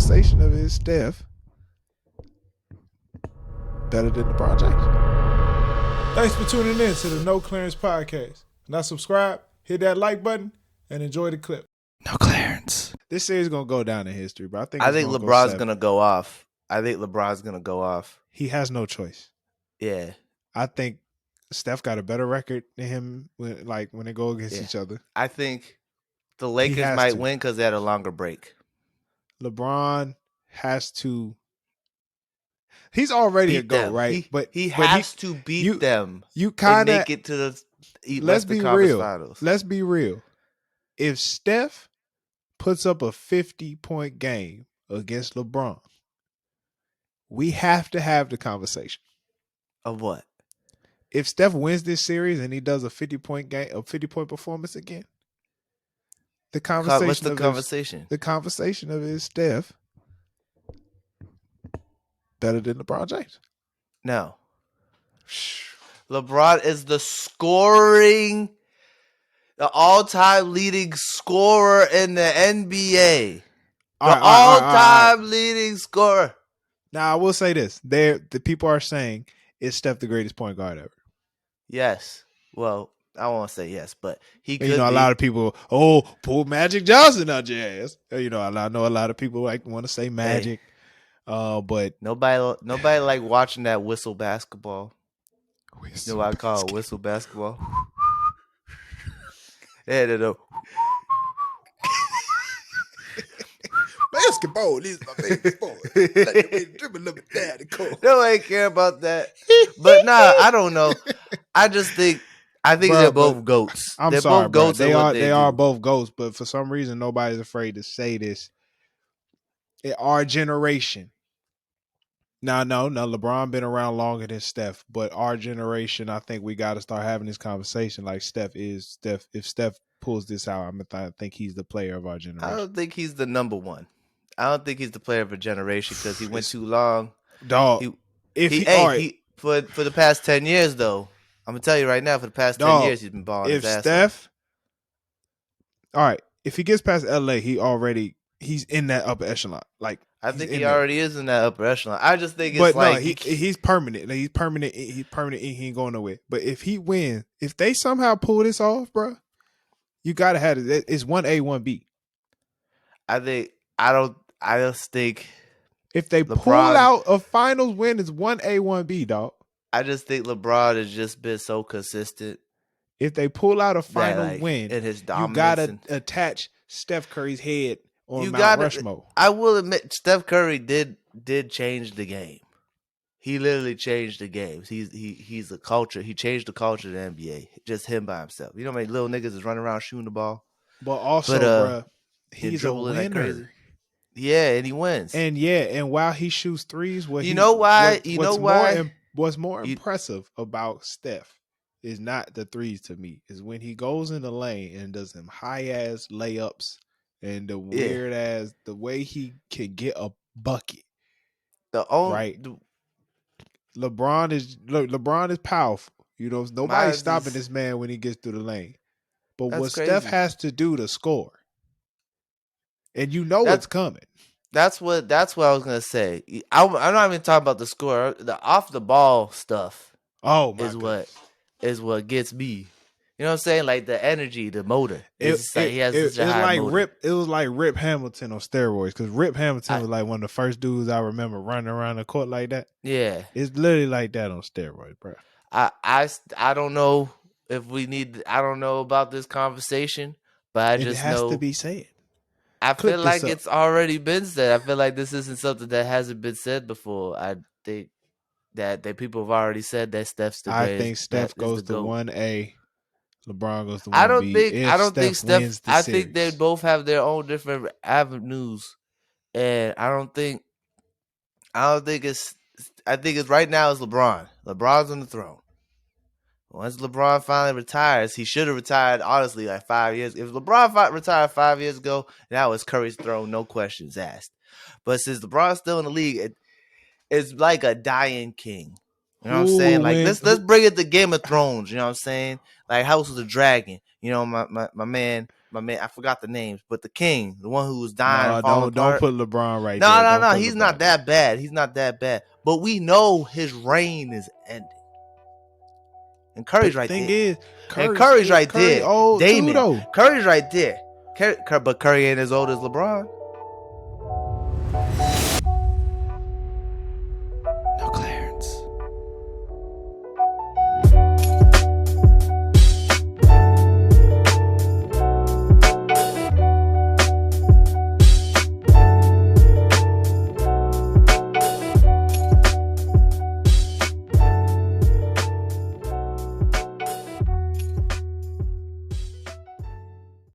conversation of is Steph better than LeBron James? Thanks for tuning in to the No Clearance Podcast. Now subscribe, hit that like button, and enjoy the clip. No clearance. This series is going to go down in history, but I think LeBron's going to go off. He has no choice. Yeah. I think Steph got a better record than him when they go against each other. I think the Lakers might win because they had a longer break. LeBron has to. He's already a GOAT, right? But he has to beat them. You kind of make it to the Let's be real. Finals. Let's be real. If Steph puts up a 50-point game against LeBron, we have to have the conversation. Of what? If Steph wins this series and he does a 50-point game, a 50-point performance again, the conversation. What's the conversation? The conversation of is Steph better than LeBron James? No. LeBron is the all-time leading scorer in the NBA. All-time leading scorer. Now, I will say this. The people are saying, is Steph the greatest point guard ever? Yes. Well, I won't say yes, but he could be. A lot of people, pull Magic Johnson out your ass. I know a lot of people want to say Magic. But nobody like watching that whistle basketball. You know what I call it? Whistle basketball. Yeah, basketball is my favorite sport. Like, dribble up and down the court. Nobody care about that. But nah, I don't know. I think they're both GOATs. They're sorry, both GOATs. They are both GOATs, but for some reason nobody's afraid to say this. In our generation. No, LeBron been around longer than Steph, but our generation, I think we got to start having this conversation like Steph. If Steph pulls this out, I think he's the player of our generation. I don't think he's the number one. I don't think he's the player of a generation because he went too long. Dog. For the past 10 years, though, I'm going to tell you right now, for the past 10 years, he's been balling his ass off. All right, if he gets past LA, he's in that upper echelon. I think he already is in that upper echelon. I just think he's permanent. He's permanent. He's permanent. He ain't going nowhere. But if he wins, if they somehow pull this off, bro, you gotta have it. It's 1A, 1B. I just think if they pull out a finals win, it's 1A, 1B, dog. I just think LeBron has just been so consistent. If they pull out a final win, in his dominance, you gotta attach Steph Curry's head on Mount Rushmore. I will admit, Steph Curry did change the game. He literally changed the game. He's a culture. He changed the culture of the NBA. Just him by himself. You know how many little niggas is running around shooting the ball? But also, bro, he's a winner. Yeah, and he wins. And while he shoots threes, what's more impressive about Steph is not the threes to me. Is when he goes in the lane and does them high ass layups and the weird ass the way he can get a bucket. LeBron is powerful. Nobody's stopping this man when he gets through the lane. But what crazy. Steph has to do to score, and it's coming. That's what I was gonna say. I'm not even talking about the score. The off the ball stuff. Is what gets me. You know what I'm saying? Like the energy, the motor. He has such a high motor. It was like Rip Hamilton on steroids because Rip Hamilton was like one of the first dudes I remember running around the court like that. Yeah, it's literally like that on steroids, bro. I don't know if we need. I don't know about this conversation, but it has to be said. I feel like it's already been said. I feel like this isn't something that hasn't been said before. I think that people have already said that Steph's the greatest. I think Steph goes to 1A. LeBron goes to 1B. I don't think Steph. I think they both have their own different avenues, and I think it's right now it's LeBron. LeBron's on the throne. Once LeBron finally retires, he should have retired, honestly, like 5 years. If LeBron retired 5 years ago, now it's Curry's throne, no questions asked. But since LeBron's still in the league, it's like a dying king. You know what I'm saying? Like let's bring it to Game of Thrones. You know what I'm saying? Like House of the Dragon. You know, my man my man, I forgot the names, but the king, the one who was dying and falling don't apart. Put LeBron right there. No. He's not that bad. He's not that bad. But we know his reign is ending. And Curry's right there. Curry's right there. Curry old Damon. too, though. Curry's right there. But Curry ain't as old as LeBron.